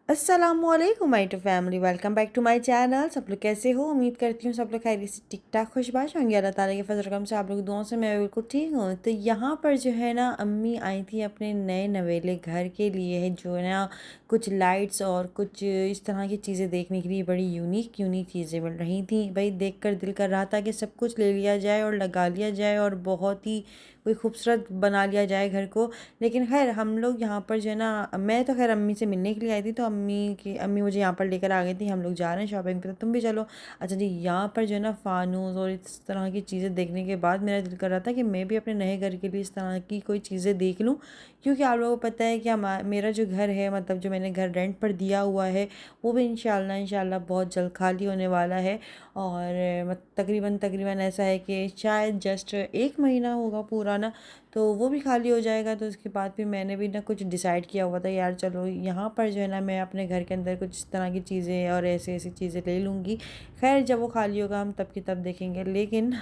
अस्सलामुअलैकुम my to family, welcome back to my channel. सब लोग कैसे हो? उम्मीद करती हूँ सब लोग खैरियत से ठीक ठाक खुशबाश होंगे। अल्लाह ताला के फजल करम से आप लोग दुआओं से मैं बिल्कुल ठीक हूँ। तो यहाँ पर जो है ना, अम्मी आई थी अपने नए नवेले घर के लिए, है जो है ना, कुछ लाइट्स और कुछ इस तरह की चीज़ें देखने के लिए बड़ी यूनिक यूनिक चीज़ें मिल रही थी। भाई देख कर दिल कर रहा था कि सब कुछ ले लिया जाए और लगा लिया जाए और बहुत ही कोई खूबसूरत बना लिया जाए घर को। लेकिन खैर हम लोग यहाँ पर जो है ना, मैं तो खैर अम्मी से मिलने के लिए आई थी, तो अम्मी मुझे यहाँ पर लेकर आ गई थी। हम लोग जा रहे हैं शॉपिंग पे, तो तुम भी चलो। अच्छा जी, यहाँ पर जो है ना फानूस और इस तरह की चीज़ें देखने के बाद मेरा दिल कर रहा था कि मैं भी अपने नए घर के लिए इस तरह की कोई चीज़ें देख लूँ। क्योंकि आप लोगों को पता है कि मेरा जो घर है, मतलब जो मैंने घर रेंट पर दिया हुआ है, वो भी इंशाल्लाह इंशाल्लाह बहुत जल्द खाली होने वाला है। और तकरीबन तकरीबन ऐसा है कि शायद जस्ट 1 महीना होगा पूरा ना, तो वो भी खाली हो जाएगा। तो उसके बाद फिर मैंने भी ना कुछ डिसाइड किया हुआ था, यार चलो यहाँ पर जो है ना, मैं अपने घर के अंदर कुछ इस तरह की चीज़ें और ऐसी ऐसी चीज़ें ले लूँगी। खैर जब वो खाली होगा हम तब की तब देखेंगे। लेकिन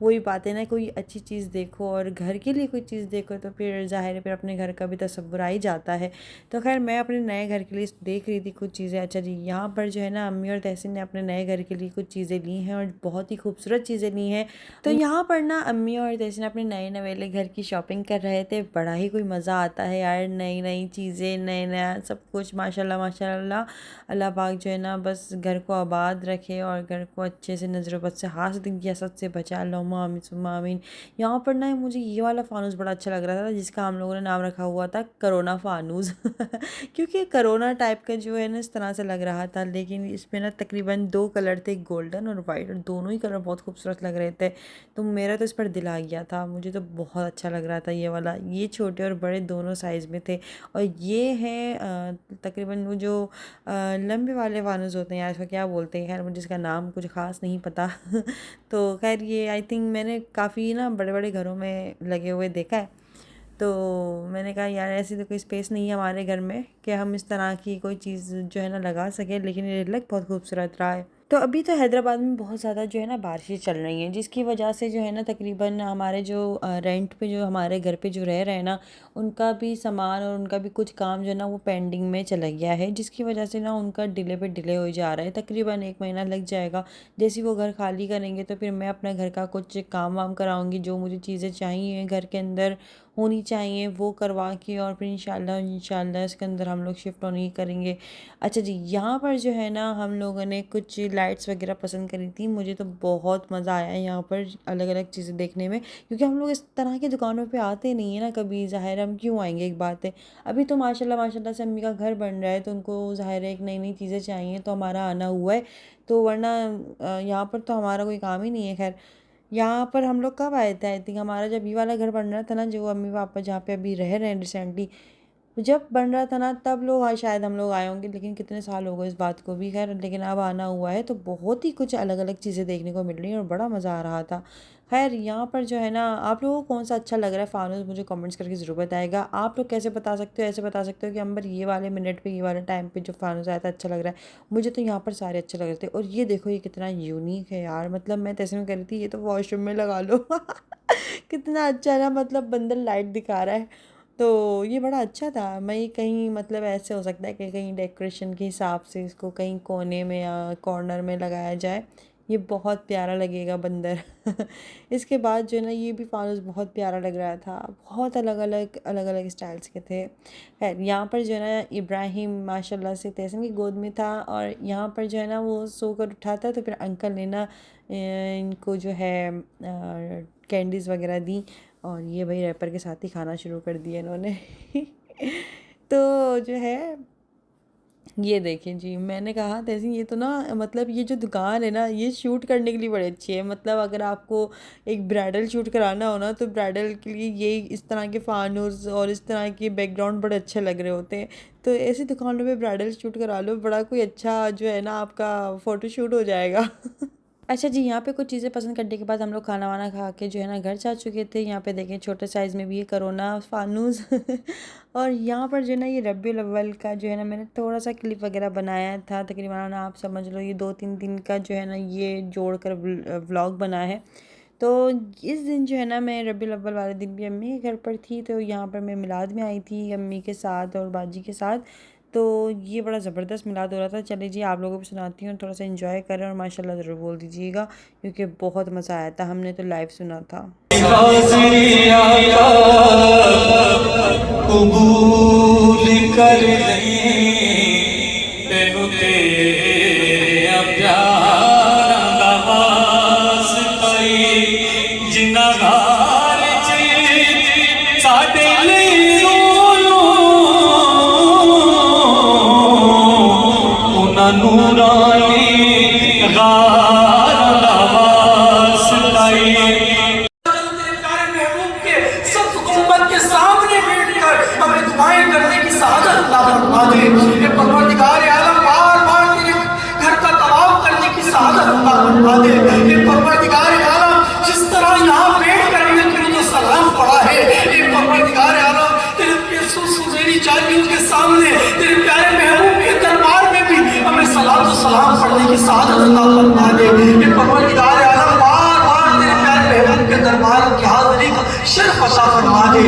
वही बात है ना, कोई अच्छी चीज़ देखो और घर के लिए कोई चीज़ देखो तो फिर ज़ाहिर है फिर अपने घर का भी तसव्वुर आ ही जाता है। तो खैर मैं अपने नए घर के लिए देख रही थी कुछ चीज़ें। अच्छा जी, यहाँ पर जो है ना, अम्मी और तहसीन ने अपने नए घर के लिए कुछ चीज़ें ली हैं और बहुत ही खूबसूरत चीज़ें ली हैं। तो यहाँ पर ना अम्मी और तहसीन अपने नए नवेले घर की शॉपिंग कर रहे थे। बड़ा ही कोई मज़ा आता है यार, नई नई चीज़ें, नए नया सब कुछ, माशाल्लाह माशाल्लाह। अल्लाह पाक जो है ना बस घर को आबाद रखे और घर को अच्छे से नज़र बद से हासिल की हसद से बचा लो, आमीन सुम्मा आमीन। यहाँ पर ना मुझे ये वाला फ़ानूस बड़ा अच्छा लग रहा था, जिसका हम लोगों ने नाम रखा हुआ था करोना फ़ानूस क्योंकि करोना टाइप का जो है ना इस तरह से लग रहा था। लेकिन इसमें ना तकरीबन 2 कलर थे, गोल्डन और वाइट, और दोनों ही कलर बहुत खूबसूरत लग रहे थे। तो मेरा तो इस पर दिल आ गया था, मुझे तो बहुत अच्छा लग रहा था ये वाला। ये छोटे और बड़े दोनों साइज़ में थे। और ये है तकरीबन वो जो लंबे वाले फानूस होते हैं यार, इसका क्या बोलते हैं, खैर मुझे इसका नाम कुछ ख़ास नहीं पता तो खैर ये आई थिंक मैंने काफ़ी ना बड़े बड़े घरों में लगे हुए देखा है। तो मैंने कहा यार ऐसी तो कोई स्पेस नहीं है हमारे घर में कि हम इस तरह की कोई चीज़ जो है ना लगा सकें, लेकिन ये लग बहुत खूबसूरत रहा है। तो अभी तो हैदराबाद में बहुत ज़्यादा जो है ना बारिशें चल रही हैं, जिसकी वजह से जो है ना तकरीबन हमारे जो रेंट पे जो हमारे घर पे जो रह रहे हैं ना, उनका भी सामान और उनका भी कुछ काम जो है ना वो पेंडिंग में चला गया है, जिसकी वजह से ना उनका डिले पे डिले हो जा रहा है। तकरीबन 1 महीना लग जाएगा। जैसे ही वो घर खाली करेंगे तो फिर मैं अपना घर का कुछ काम वाम कराऊंगी, जो मुझे चीज़ें चाहिए घर के अंदर होनी चाहिए वो करवा के, और फिर इंशाल्लाह इंशाल्लाह इसके अंदर हम लोग शिफ्ट होने ही करेंगे। अच्छा जी, यहाँ पर जो है ना हम लोगों ने कुछ लाइट्स वगैरह पसंद करी थी। मुझे तो बहुत मज़ा आया यहाँ पर अलग अलग चीज़ें देखने में, क्योंकि हम लोग इस तरह की दुकानों पे आते नहीं है ना कभी। ज़ाहिर है हम क्यों आएंगे, एक बात है। अभी तो माशाल्लाह माशाल्लाह से अम्मी का घर बन रहा है, तो उनको ज़ाहिर है एक नई नई चीज़ें चाहिए, तो हमारा आना हुआ है। तो वरना यहाँ पर तो हमारा कोई काम ही नहीं है। खैर यहाँ पर हम लोग कब आए थे, आई थिंक हमारा जब ये वाला घर बन रहा था ना, जो अम्मी पापा जहाँ पे अभी रह रहे हैं रिसेंटली, जब बन रहा था ना तब लोग आए, शायद हम लोग आए होंगे। लेकिन कितने साल हो गए इस बात को भी। खैर लेकिन अब आना हुआ है, तो बहुत ही कुछ अलग अलग चीज़ें देखने को मिल रही हैं और बड़ा मज़ा आ रहा था। खैर यहाँ पर जो है ना, आप लोगों को कौन सा अच्छा लग रहा है फ़ानूस, मुझे कमेंट्स करके ज़रूर बताएगा। आप लोग कैसे बता सकते हो, ऐसे बता सकते हो कि अंबर ये वाले मिनट पे, ये वाले टाइम पे जो फ़ानूस आया था अच्छा लग रहा है। मुझे तो यहाँ पर सारे अच्छे लग रहे थे। और ये देखो ये कितना यूनिक है यार, मतलब मैं तैसे में कह रही थी ये तो वॉशरूम में लगा लो कितना अच्छा है ना, मतलब बंदर लाइट दिखा रहा है। तो ये बड़ा अच्छा था। मैं ये कहीं मतलब ऐसे हो सकता है कि कहीं डेकोरेशन के हिसाब से इसको कहीं कोने में या कॉर्नर में लगाया जाए, ये बहुत प्यारा लगेगा बंदर इसके बाद जो है ना, ये भी फानूस बहुत प्यारा लग रहा था, बहुत अलग अलग स्टाइल्स के थे। खैर यहाँ पर जो है ना, इब्राहिम माशाल्लाह से तहसीन की गोद में था, और यहाँ पर जो है ना वो सोकर उठा था, तो फिर अंकल ने ना इनको जो है कैंडीज़ वगैरह दी, और ये भाई रैपर के साथ ही खाना शुरू कर दिया इन्होंने तो जो है ये देखें जी, मैंने कहा तैसे ये तो ना, मतलब ये जो दुकान है ना ये शूट करने के लिए बड़ी अच्छी है। मतलब अगर आपको एक ब्राइडल शूट कराना हो ना, तो ब्राइडल के लिए ये इस तरह के फानूस और इस तरह के बैकग्राउंड बड़े अच्छे लग रहे होते हैं। तो ऐसी दुकानों में ब्राइडल शूट करा लो, बड़ा कोई अच्छा जो है ना आपका फ़ोटो शूट हो जाएगा अच्छा जी, यहाँ पे कुछ चीज़ें पसंद करने के बाद हम लोग खाना वाना खा के जो है ना घर जा चुके थे। यहाँ पे देखें छोटे साइज़ में भी ये करोना फानूस और यहाँ पर जो है ना ये रब्बीउल अव्वल का जो है ना मैंने थोड़ा सा क्लिप वगैरह बनाया था। तकरीबन आप समझ लो ये 2-3 दिन का जो है ना ये जोड़ कर व्लॉग बना है। तो इस दिन जो है ना मैं रब्बीउल अव्वल वाले दिन भी अम्मी के घर पर थी, तो यहाँ पर मैं मिलाद में आई थी अम्मी के साथ और बाजी के साथ। तो ये बड़ा ज़बरदस्त मिलाद हो रहा था। चलिए जी आप लोगों को भी सुनाती हूँ, थोड़ा सा एंजॉय करें और माशाल्लाह ज़रूर बोल दीजिएगा क्योंकि बहुत मज़ा आया था। हमने तो लाइव सुना था। कबूल कर तेनू तेरे प्यारा दा वास्ता जिन्ना घार च साडे लई उन्हां नूरानी गार दा वास्ता के सामने बैठकर हमें दुआएं करने की सादत अता फरमा दे। ये परवरदिगार आलम बार बार तेरे घर का तवाफ करने की सादत अता फरमा दे। ये परवरदिगार आलम जिस तरह यहाँ बैठ कर हमने तेरे जो सलाम पढ़ा है, ये परवरदिगार आलम तेरे सुनहरी जालियों के सामने तेरे प्यारे महबूब के दरबार में भी हमें सलात सलाम पढ़ने की सादत अता फरमा दे। ये परवरदिगार आलम बार बार तेरे प्यारे महबूब के दरबार की हाजिरी का शर्फ अता फरमा दे।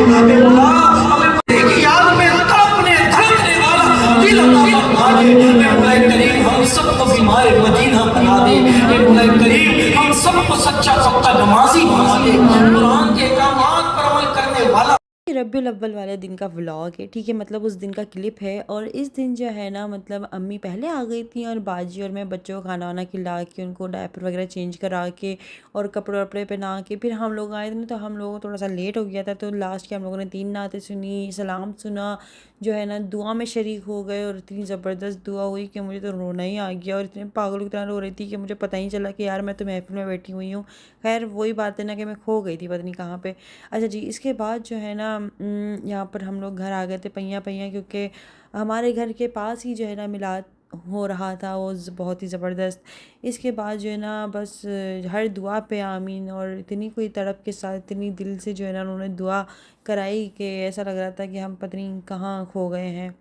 हमें की याद में तड़पने धड़कने वाला दिल अता फरमा दे। मौला करीम हम सबको बीमार मदीना बना दे। मौला करीम हम सबको सच्चा पक्का नमाजी बना दे। कुरान के अहकामात पर अमल करने वाला। रब्बिउल अव्वल वाले दिन का व्लॉग है, ठीक है, मतलब उस दिन का क्लिप है। और इस दिन जो है ना मतलब अम्मी पहले आ गई थी और बाजी और मैं बच्चों को खाना वाना खिला के उनको डायपर वगैरह चेंज करा के और कपड़े वपड़े पहना के फिर हम लोग आए थे ना, तो हम लोगों को थोड़ा सा लेट हो गया था। तो लास्ट के हम लोगों ने 3 नाते सुनी, सलाम सुना, जो है ना दुआ में शरीक हो गए और इतनी ज़बरदस्त दुआ हुई कि मुझे तो रोना ही आ गया और इतने पागलों की तरह रो रही थी कि मुझे पता ही चला कि यार मैं तो महफिल में बैठी हुई हूँ। खैर वही बात है ना कि मैं खो गई थी पता नहीं कहाँ पे। अच्छा जी, इसके बाद जो है ना यहाँ पर हम लोग घर आ गए थे पहिया पहिया, क्योंकि हमारे घर के पास ही जो है ना मिलाद हो रहा था वो बहुत ही ज़बरदस्त। इसके बाद जो है ना बस हर दुआ पे आमीन, और इतनी कोई तड़प के साथ इतनी दिल से जो है ना उन्होंने दुआ कराई कि ऐसा लग रहा था कि हम पता नहीं कहाँ खो गए हैं।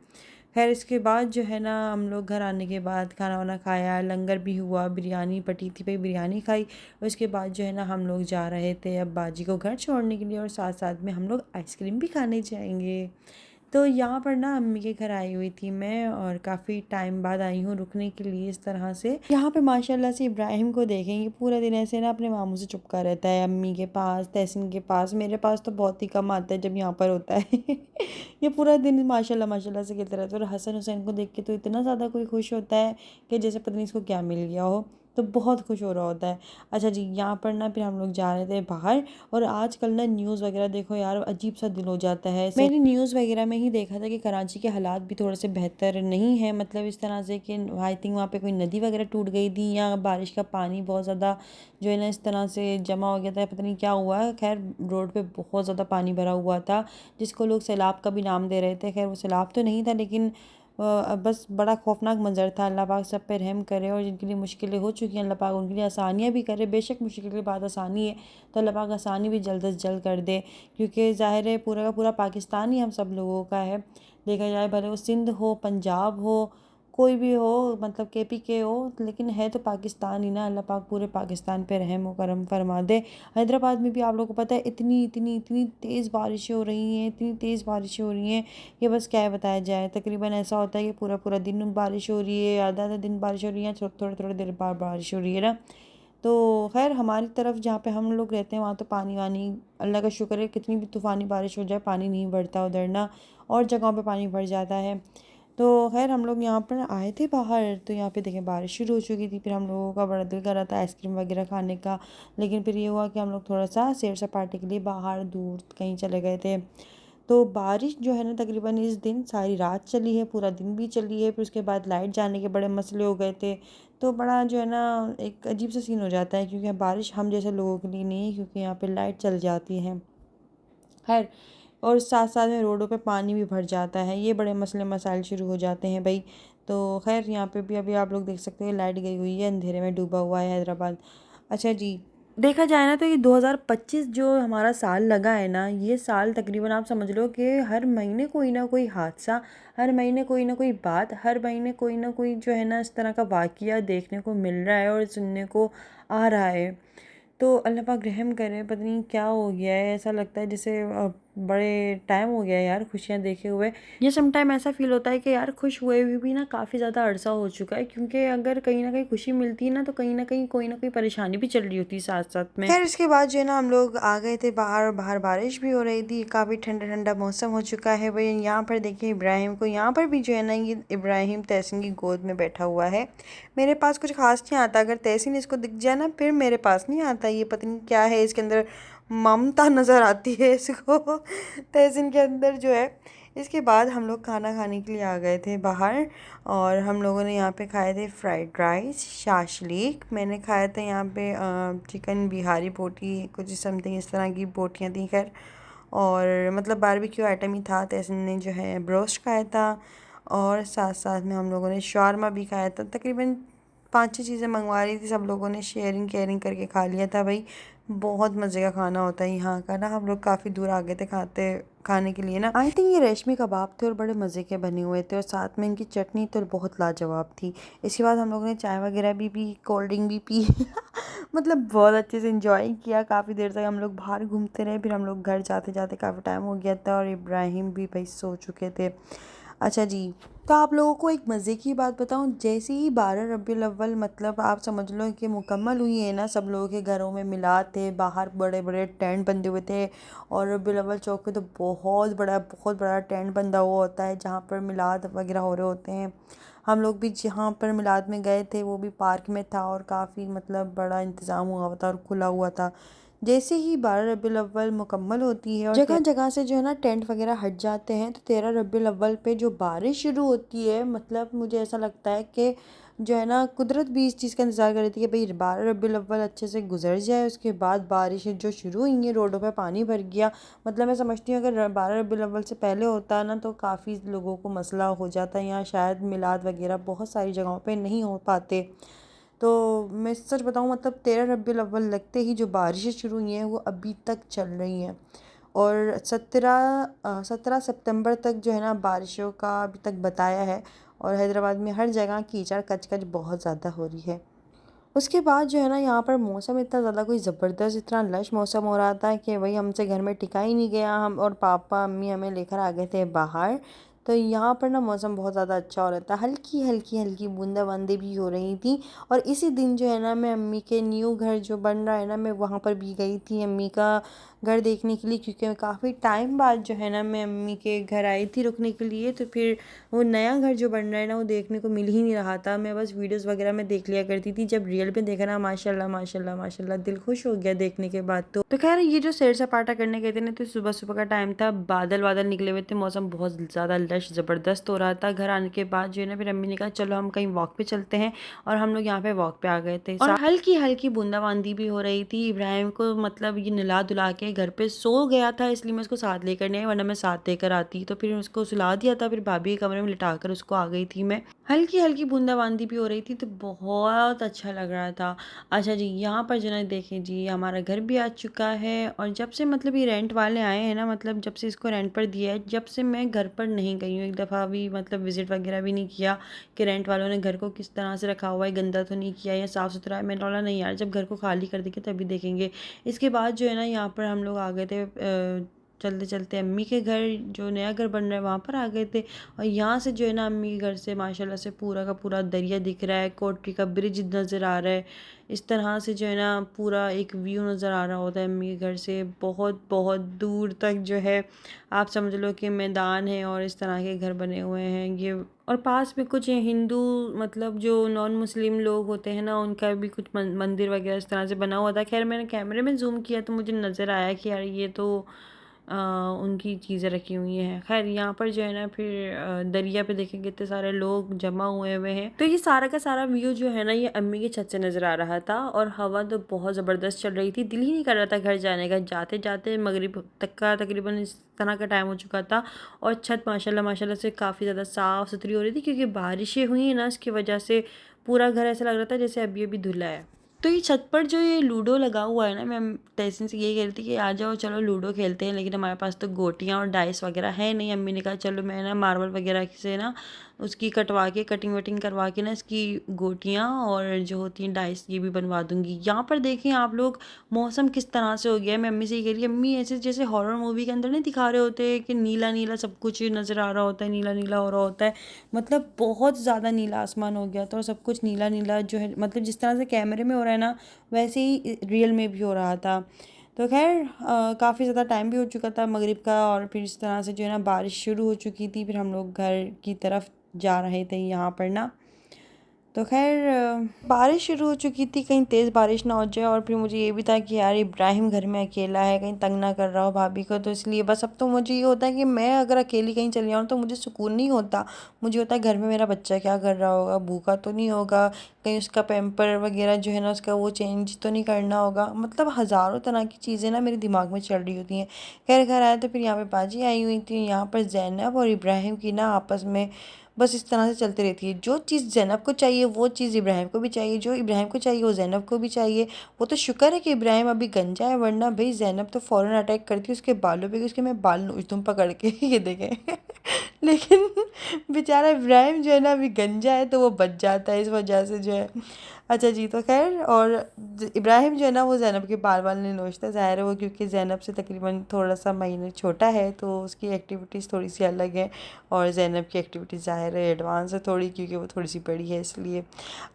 खैर इसके बाद जो है ना हम लोग घर आने के बाद खाना वाना खाया, लंगर भी हुआ, बिरयानी पटी थी भाई, बिरयानी खाई। और उसके बाद जो है ना हम लोग जा रहे थे अब बाजी को घर छोड़ने के लिए, और साथ साथ में हम लोग आइसक्रीम भी खाने जाएंगे। तो यहाँ पर ना अम्मी के घर आई हुई थी मैं, और काफ़ी टाइम बाद आई हूँ रुकने के लिए इस तरह से। यहाँ पे माशाल्लाह से इब्राहिम को देखेंगे पूरा दिन ऐसे ना अपने मामू से चुपका रहता है, अम्मी के पास, तहसीन के पास, मेरे पास तो बहुत ही कम आता है जब यहाँ पर होता है। ये पूरा दिन माशाल्लाह माशाल्लाह से खेलता रहता है। और हसन हुसैन को देख के तो इतना ज़्यादा कोई खुश होता है कि जैसे पता नहीं इसको क्या मिल गया हो, तो बहुत खुश हो रहा होता है। अच्छा जी, यहाँ पर ना फिर हम लोग जा रहे थे बाहर, और आजकल ना न्यूज़ वगैरह देखो यार अजीब सा दिल हो जाता है। मैंने न्यूज़ वगैरह में ही देखा था कि कराची के हालात भी थोड़े से बेहतर नहीं है, मतलब इस तरह से कि आई थिंक वहाँ पे कोई नदी वगैरह टूट गई थी, या बारिश का पानी बहुत ज़्यादा जो है ना इस तरह से जमा हो गया था, पता नहीं क्या हुआ है। खैर रोड पे बहुत ज़्यादा पानी भरा हुआ था, जिसको लोग सैलाब का भी नाम दे रहे थे। खैर वो सैलाब तो नहीं था, लेकिन बस बड़ा खौफनाक मंजर था। अल्लाह पाक सब पे रहम करे, और जिनके लिए मुश्किलें हो चुकी हैं अल्लाह पाक उनके लिए आसानियाँ भी करे। बेशक मुश्किल के बाद आसानी है, तो अल्लाह पाक आसानी भी जल्द अज जल्द कर दे, क्योंकि ज़ाहिर है पूरा का पूरा पाकिस्तान ही हम सब लोगों का है। देखा जाए भले वो सिंध हो, पंजाब हो, कोई भी हो, मतलब केपी के हो, लेकिन है तो पाकिस्तान ही ना। अल्लाह पाक पूरे पाकिस्तान पे रहम व करम फरमा दे। हैदराबाद में भी आप लोगों को पता है इतनी इतनी इतनी तेज़ बारिशें हो रही हैं, इतनी तेज़ बारिशें हो रही हैं कि बस क्या बताया जाए। तकरीबन ऐसा होता है कि पूरा पूरा दिन बारिश हो रही है, आधा आधा दिन बारिश हो रही है, थोड़े थोड़े देर बाद बारिश हो रही है ना। तो खैर हमारी तरफ जहाँ पे हम लोग रहते हैं वहाँ तो पानी वानी अल्लाह का शुक्र है, कितनी भी तूफ़ानी बारिश हो जाए पानी नहीं बढ़ता उधर ना, और जगहों पे पानी भर जाता है। तो खैर हम लोग यहाँ पर आए थे बाहर, तो यहाँ पे देखें बारिश शुरू हो चुकी थी। फिर हम लोगों का बड़ा दिल कर रहा था आइसक्रीम वगैरह खाने का, लेकिन फिर ये हुआ कि हम लोग थोड़ा सा सैर सपाटे के लिए बाहर दूर कहीं चले गए थे। तो बारिश जो है ना तकरीबन इस दिन सारी रात चली है, पूरा दिन भी चली है। फिर उसके बाद लाइट जाने के बड़े मसले हो गए थे, तो बड़ा जो है ना एक अजीब सा सीन हो जाता है, क्योंकि बारिश हम जैसे लोगों के लिए नहीं है, क्योंकि यहाँ पे लाइट चल जाती है। खैर और साथ साथ में रोडों पे पानी भी भर जाता है, ये बड़े मसले मसाइल शुरू हो जाते हैं भाई। तो खैर यहाँ पे भी अभी आप लोग देख सकते हैं लाइट गई हुई है, अंधेरे में डूबा हुआ है हैदराबाद। अच्छा जी, देखा जाए ना तो ये 2025 जो हमारा साल लगा है ना, ये साल तकरीबन आप समझ लो कि हर महीने कोई ना कोई हादसा, हर महीने कोई ना कोई बात, हर महीने कोई ना कोई जो है ना इस तरह का वाक़या देखने को मिल रहा है और सुनने को आ रहा है। तो अल्लाह पाक रहम करे, पता नहीं क्या हो गया है, ऐसा लगता है जैसे बड़े टाइम हो गया यार खुशियाँ देखे हुए। ये सम टाइम ऐसा फ़ील होता है कि यार खुश हुए हुए भी ना काफ़ी ज़्यादा अरसा हो चुका है, क्योंकि अगर कहीं न कहीं खुशी मिलती है ना, तो कहीं न कहीं कोई ना कोई परेशानी भी चल रही होती है साथ-साथ में। खैर इसके बाद जो है ना हम लोग आ गए थे बाहर, बाहर बारिश भी हो रही थी, काफ़ी ठंडा-ठंडा मौसम हो चुका है। भई यहाँ पर देखिए इब्राहिम को, यहाँ पर भी जो है ना ये इब्राहिम तहसीन की गोद में बैठा हुआ है। मेरे पास कुछ ख़ास नहीं आता, अगर तहसीन इसको दिख जाए ना फिर मेरे पास नहीं आता। ये पता नहीं क्या है इसके अंदर, ममता नज़र आती है इसको तहसीन के अंदर जो है। इसके बाद हम लोग खाना खाने के लिए आ गए थे बाहर, और हम लोगों ने यहाँ पे खाए थे फ्राइड राइस, शाशलिक। मैंने खाया था यहाँ पे चिकन बिहारी बोटी, कुछ समथिंग इस तरह की बोटियाँ थी खैर, और मतलब बारबेक्यू आइटम ही था। तहसीन ने जो है ब्रोस्ट खाया था, और साथ साथ में हम लोगों ने शॉर्मा भी खाया था। तकरीबन 5-6 चीज़ें मंगवा रही थी, सब लोगों ने शेयरिंग केयरिंग करके खा लिया था भाई। बहुत मज़े का खाना होता है यहाँ का ना। हम लोग काफ़ी दूर आ गए थे खाने के लिए ना। आई थिंक ये रेशमी कबाब थे और बड़े मज़े के बने हुए थे, और साथ में इनकी चटनी तो बहुत लाजवाब थी। इसके बाद हम लोगों ने चाय वगैरह भी पी, कोल्ड ड्रिंक भी पी मतलब बहुत अच्छे से इंजॉय किया। काफ़ी देर तक हम लोग बाहर घूमते रहे, फिर हम लोग घर जाते जाते काफ़ी टाइम हो गया था, और इब्राहिम भी भाई सो चुके थे। अच्छा जी, तो आप लोगों को एक मज़े की बात बताऊं, जैसे ही 12 रबीउल अव्वल मतलब आप समझ लो कि मुकम्मल हुई है ना, सब लोगों के घरों में मिलाद थे, बाहर बड़े बड़े टेंट बंधे हुए थे। और रबीउल अव्वल चौक पे तो बहुत बड़ा टेंट बंधा हुआ होता है, जहाँ पर मिलाद वगैरह हो रहे होते हैं। हम लोग भी जहाँ पर मिलाद में गए थे वो भी पार्क में था, और काफ़ी मतलब बड़ा इंतज़ाम हुआ था और खुला हुआ था। जैसे ही 12 रबीउल अव्वल मुकम्मल होती है और जगह जगह से जो है ना टेंट वगैरह हट जाते हैं, तो 13 रबीउल अव्वल पे जो बारिश शुरू होती है, मतलब मुझे ऐसा लगता है कि जो है ना कुदरत भी इस चीज़ का इंतज़ार कर रही थी कि भाई 12 रबीउल अव्वल अच्छे से गुजर जाए, उसके बाद बारिश जो शुरू हुई है, रोडों पे पानी भर गया। मतलब मैं समझती हूँ अगर 12 रबीउल अव्वल से पहले होता ना तो काफ़ी लोगों को मसला हो जाता, या शायद मिलाद वगैरह बहुत सारी जगहों पे नहीं हो पाते। तो मैं सच बताऊँ, मतलब 13 रबीउल अव्वल लगते ही जो बारिशें शुरू हुई हैं वो अभी तक चल रही हैं, और 17 सितंबर तक जो है ना बारिशों का अभी तक बताया है। और हैदराबाद में हर जगह कीचड़ कचकच बहुत ज़्यादा हो रही है। उसके बाद जो है ना यहाँ पर मौसम इतना ज़्यादा कोई ज़बरदस्त, इतना लश मौसम हो रहा था कि वही हमसे घर में टिका ही नहीं गया। हम और पापा अम्मी हमें लेकर आ गए थे बाहर। तो यहाँ पर ना मौसम बहुत ज़्यादा अच्छा हो रहा था, हल्की हल्की हल्की बूंदाबांदी भी हो रही थी। और इसी दिन जो है ना मैं अम्मी के न्यू घर जो बन रहा है ना, मैं वहाँ पर भी गई थी अम्मी का घर देखने के लिए, क्योंकि काफ़ी टाइम बाद जो है ना मैं अम्मी के घर आई थी रुकने के लिए। तो फिर वो नया घर जो बन रहा है ना वो देखने को मिल ही नहीं रहा था। मैं बस वीडियोस वगैरह में देख लिया करती थी, जब रियल में देखा ना माशाल्लाह माशाल्लाह माशाल्लाह दिल खुश हो गया देखने के बाद। तो खैर ये जो सैर सपाटा करने गए थे ना, तो सुबह सुबह का टाइम था, बादल बादल निकले हुए थे, मौसम बहुत ज़्यादा लश ज़बरदस्त हो रहा था। घर आने के बाद जो है ना फिर अम्मी ने कहा चलो हम कहीं वॉक पे चलते हैं, और हम लोग यहाँ पे वॉक पे आ गए थे, और हल्की हल्की बूंदाबांदी भी हो रही थी। इब्राहिम को मतलब ये नला धुला के घर पे सो गया था, इसलिए मैं उसको साथ लेकर नहीं, वरना मैं साथ लेकर आती। तो फिर उसको सुला दिया था, फिर भाभी के कमरे में लिटा कर उसको आ गई थी मैं। हल्की हल्की बूंदाबांदी भी हो रही थी, तो बहुत अच्छा लग रहा था। अच्छा जी, यहाँ पर जो है देखें जी, हमारा घर भी आ चुका है। और जब से मतलब ये रेंट वाले आए हैं ना, मतलब जब से इसको रेंट पर दिया है, जब से मैं घर पर नहीं गई हूँ एक दफ़ा भी, मतलब विज़िट वगैरह भी नहीं किया कि रेंट वालों ने घर को किस तरह से रखा हुआ है, गंदा तो नहीं किया या साफ़ सुथरा है। मैंने बोला नहीं यार, जब घर को खाली कर देंगे तभी देखेंगे। इसके बाद जो है ना यहाँ पर हम लोग आ गए थे चलते चलते अम्मी के घर, जो नया घर बन रहा है वहाँ पर आ गए थे। और यहाँ से जो है ना अम्मी के घर से माशाल्लाह से पूरा का पूरा दरिया दिख रहा है, कोटरी का ब्रिज नज़र आ रहा है। इस तरह से जो है ना पूरा एक व्यू नज़र आ रहा होता है अम्मी के घर से, बहुत बहुत दूर तक जो है आप समझ लो कि मैदान है, और इस तरह के घर बने हुए हैं ये। और पास में कुछ हिंदू मतलब जो नॉन मुस्लिम लोग होते हैं ना, उनका भी कुछ मंदिर वगैरह इस तरह से बना हुआ था। खैर मैंने कैमरे में जूम किया तो मुझे नज़र आया कि यार ये तो उनकी चीज़ें रखी हुई हैं। खैर यहाँ पर जो है ना फिर दरिया पे देखेंगे इतने सारे लोग जमा हुए हैं। तो ये सारा का सारा व्यू जो है ना ये अम्मी के छत से नज़र आ रहा था, और हवा तो बहुत ज़बरदस्त चल रही थी, दिल ही नहीं कर रहा था घर जाने का। जाते जाते मगरिब तक का तकरीबन इस तरह का टाइम हो चुका था, और छत माशाल्लाह माशाल्लाह से काफ़ी ज़्यादा साफ़ सुथरी हो रही थी, क्योंकि बारिशें हुई हैं ना, इसकी वजह से पूरा घर ऐसा लग रहा था जैसे अभी अभी धुला है। तो ये छत पर जो ये लूडो लगा हुआ है ना, मैं तहसीन से यही कह रही थी कि आ जाओ चलो लूडो खेलते हैं, लेकिन हमारे पास तो गोटियाँ और डाइस वगैरह है नहीं। अम्मी ने कहा चलो मैं ना मार्बल वगैरह से ना उसकी कटिंग वटिंग करवा के ना इसकी गोटियाँ और जो होती हैं डाइस ये भी बनवा दूँगी। यहाँ पर देखें आप लोग मौसम किस तरह से हो गया है। मैं अम्मी से ये कह रही अम्मी ऐसे जैसे हॉरर मूवी के अंदर नहीं दिखा रहे होते कि नीला नीला सब कुछ नज़र आ रहा होता है, नीला नीला हो रहा होता है, मतलब बहुत ज़्यादा नीला आसमान हो गया था और सब कुछ नीला नीला जो है, मतलब जिस तरह से कैमरे में हो रहा है ना वैसे ही रियल में भी हो रहा था। तो खैर काफ़ी ज़्यादा टाइम भी हो चुका था मगरिब का और फिर इस तरह से जो है ना बारिश शुरू हो चुकी थी। फिर हम लोग घर की तरफ जा रहे थे यहाँ पर ना। तो खैर बारिश शुरू हो चुकी थी, कहीं तेज़ बारिश ना हो जाए। और फिर मुझे ये भी था कि यार इब्राहिम घर में अकेला है, कहीं तंग ना कर रहा हो भाभी को, तो इसलिए बस अब तो मुझे ये होता है कि मैं अगर अकेली कहीं चली जाऊँ तो मुझे सुकून नहीं होता। मुझे होता है घर में मेरा बच्चा क्या कर रहा होगा, भूखा तो नहीं होगा, कहीं उसका पैम्पर वगैरह जो है ना उसका वो चेंज तो नहीं करना होगा, मतलब हज़ारों तरह की चीज़ें ना मेरे दिमाग में चल रही होती हैं। खैर घर आए तो फिर यहाँ पे बाजी आई हुई थी, यहाँ पर ज़ैनब और इब्राहिम की ना आपस में बस इस तरह से चलती रहती है। जो चीज़ ज़ैनब को चाहिए वो चीज़ इब्राहिम को भी चाहिए, जो इब्राहिम को चाहिए वो ज़ैनब को भी चाहिए। वो तो शुक्र है कि इब्राहिम अभी गंजा है, वरना भाई ज़ैनब तो फ़ौरन अटैक करती उसके बालों पे कि उसके मैं बाल नोच दूँ पकड़ के ये देखें लेकिन बेचारा इब्राहिम जो है ना अभी गंजा है तो वो बच जाता है इस वजह से जो है। अच्छा जी, तो खैर और इब्राहिम जो है ना वो ज़ैनब के बाल नहीं नोचता, ज़ाहिर है वो क्योंकि ज़ैनब से तकरीबन थोड़ा सा महीने छोटा है तो उसकी एक्टिविटीज़ थोड़ी सी अलग है और ज़ैनब की एक्टिविटीज़ ज़ाहिर है एडवांस है थोड़ी, क्योंकि वो थोड़ी सी बड़ी है इसलिए।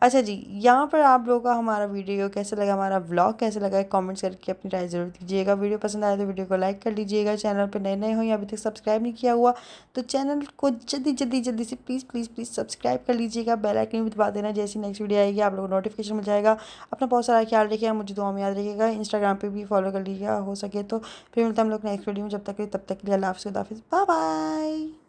अच्छा जी, यहाँ पर आप लोगों का हमारा वीडियो कैसा लगा, हमारा व्लॉग कैसा लगा, कमेंट्स करके अपनी राय ज़रूर दीजिएगा। वीडियो पसंद आए तो वीडियो को लाइक कर लीजिएगा। चैनल पर नए हो या अभी तक सब्सक्राइब नहीं किया हुआ तो चैनल को जल्दी से प्लीज़ सब्सक्राइब कर लीजिएगा। बेल आइकन भी दबा देना, जैसी नेक्स्ट वीडियो आएगी आप लोगों को नोटिफिकेशन मिल जाएगा। अपना बहुत सारा ख्याल रखिएगा, मुझे दुआ में याद रखिएगा। इंस्टाग्राम पे भी फॉलो कर लीजिएगा हो सके तो। फिर मिलता हम लोग नेक्स्ट वीडियो में, जब तक के लिए तब तक के लिए अल्लाह हाफ़िज़, खुदा हाफ़िज़, बाय बाय।